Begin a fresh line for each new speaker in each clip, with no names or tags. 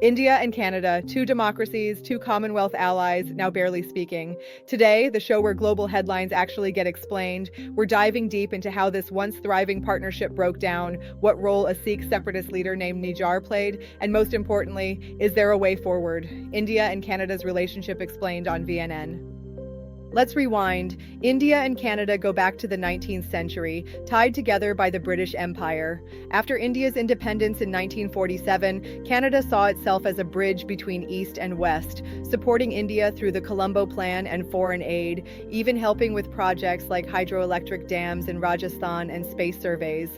India and Canada, two democracies, two Commonwealth allies, now barely speaking. Today, the show where global headlines actually get explained, we're diving deep into how this once thriving partnership broke down, what role a Sikh separatist leader named Nijar played, and most importantly, is there a way forward? India and Canada's relationship explained on VNN. Let's rewind. India and Canada go back to the 19th century, tied together by the British Empire. After India's independence in 1947, Canada saw itself as a bridge between East and West, supporting India through the Colombo Plan and foreign aid, even helping with projects like hydroelectric dams in Rajasthan and space surveys.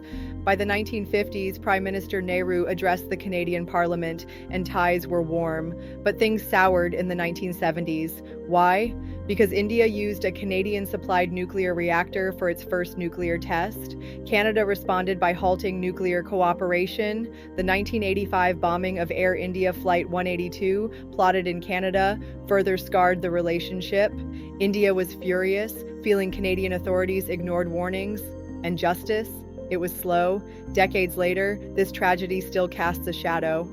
By the 1950s, Prime Minister Nehru addressed the Canadian Parliament, and ties were warm. But things soured in the 1970s. Why? Because India used a Canadian-supplied nuclear reactor for its first nuclear test. Canada responded by halting nuclear cooperation. The 1985 bombing of Air India Flight 182, plotted in Canada, further scarred the relationship. India was furious, feeling Canadian authorities ignored warnings. And justice? It was slow. Decades later, this tragedy still casts a shadow.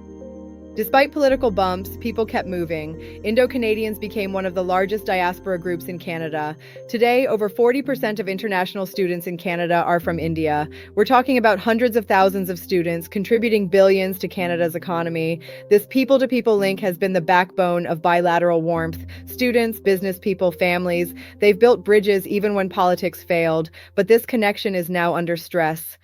Despite political bumps, people kept moving. Indo-Canadians became one of the largest diaspora groups in Canada. Today, over 40% of international students in Canada are from India. We're talking about hundreds of thousands of students contributing billions to Canada's economy. This people-to-people link has been the backbone of bilateral warmth. Students, business people, families, they've built bridges even when politics failed. But this connection is now under stress.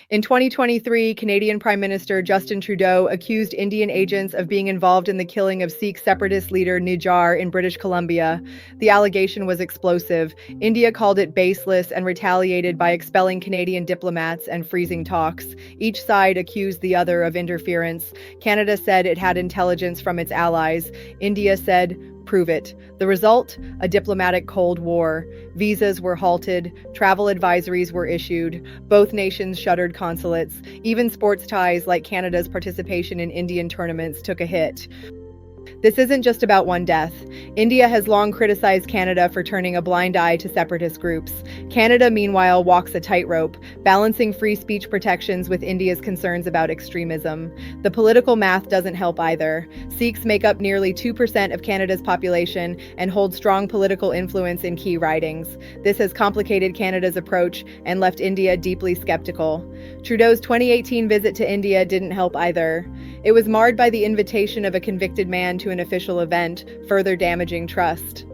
In 2023, Canadian Prime Minister Justin Trudeau accused Indian agents of being involved in the killing of Sikh separatist leader Nijar in British Columbia. The allegation was explosive. India called it baseless and retaliated by expelling Canadian diplomats and freezing talks. Each side accused the other of interference. Canada said it had intelligence from its allies. India said, "Prove it." The result? A diplomatic Cold War. Visas were halted, travel advisories were issued, both nations shuttered consulates, even sports ties like Canada's participation in Indian tournaments took a hit. This isn't just about one death. India has long criticized Canada for turning a blind eye to separatist groups. Canada, meanwhile, walks a tightrope, balancing free speech protections with India's concerns about extremism. The political math doesn't help either. Sikhs make up nearly 2% of Canada's population and hold strong political influence in key ridings. This has complicated Canada's approach and left India deeply skeptical. Trudeau's 2018 visit to India didn't help either. It was marred by the invitation of a convicted man to an official event, further damaging trust.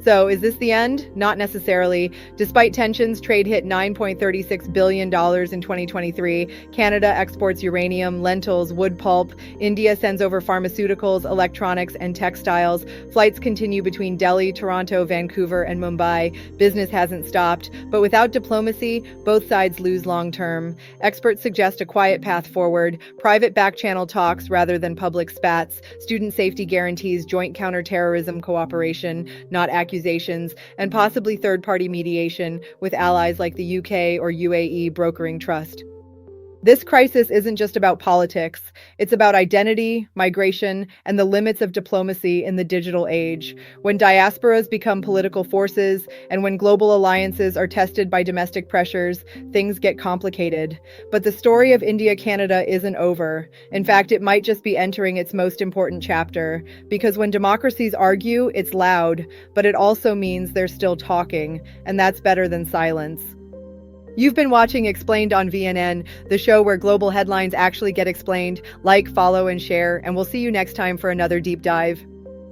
So, is this the end? Not necessarily. Despite tensions, trade hit $9.36 billion in 2023. Canada exports uranium, lentils, wood pulp. India sends over pharmaceuticals, electronics, and textiles. Flights continue between Delhi, Toronto, Vancouver, and Mumbai. Business hasn't stopped. But without diplomacy, both sides lose long term. Experts suggest a quiet path forward, private back-channel talks rather than public spats, student safety guarantees, joint counterterrorism cooperation, not accusations, and possibly third-party mediation with allies like the UK or UAE brokering trust. This crisis isn't just about politics. It's about identity, migration, and the limits of diplomacy in the digital age. When diasporas become political forces and when global alliances are tested by domestic pressures, things get complicated. But the story of India-Canada isn't over. In fact, it might just be entering its most important chapter. Because when democracies argue, it's loud, but it also means they're still talking, and that's better than silence. You've been watching Explained on VNN, the show where global headlines actually get explained. Like, follow, and share, and we'll see you next time for another deep dive.